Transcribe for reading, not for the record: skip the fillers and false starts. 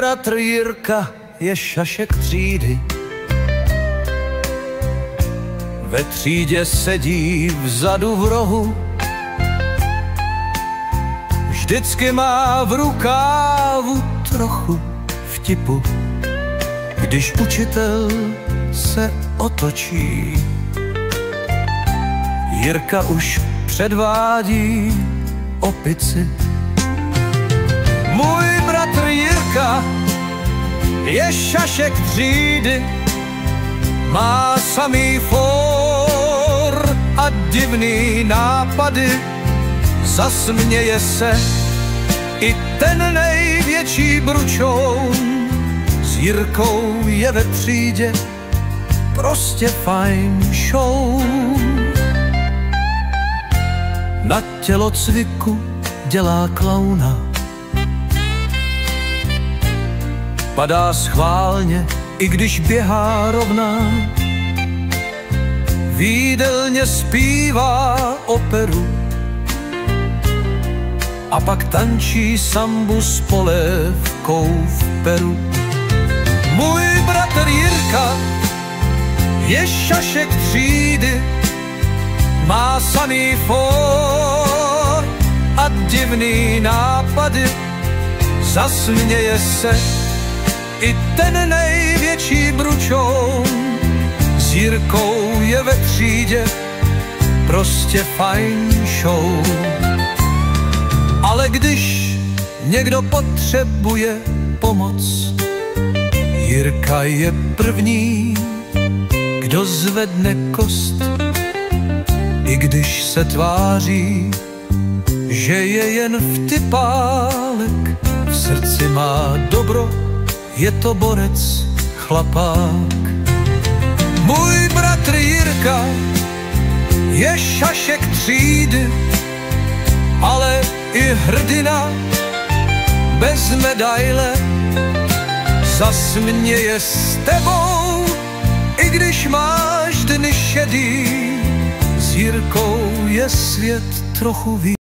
bratr Jirka je šašek třídy. Ve třídě sedí vzadu v rohu. Vždycky má v rukávu trochu vtipu. Když učitel se otočí, Jirka už předvádí opici. Můj bratr Jirka je šašek třídy, má samý for a divný nápady. Zasměje se i ten největší bručoun. S Jirkou je ve třídě prostě fajn show. Na tělocviku dělá klauna, padá schválně, i když běhá rovná. V jídelně zpívá operu a pak tančí sambu s polévkou v Peru. Můj bratr Jirka je šašek třídy, má samý for a divný nápady. Zasměje se i ten největší bručoun. S Jirkou je ve třídě prostě fajn show. Ale když někdo potřebuje pomoc, Jirka je první, kdo zvedne kost. I když se tváří, že je jen vtipálek, v srdci má dobro, je to borec, chlapák. Můj bratr Jirka je šašek třídy, ale i hrdina bez medaile. Zasměje s tebou, i když máš dny šedý. S Jirkou je svět trochu víc.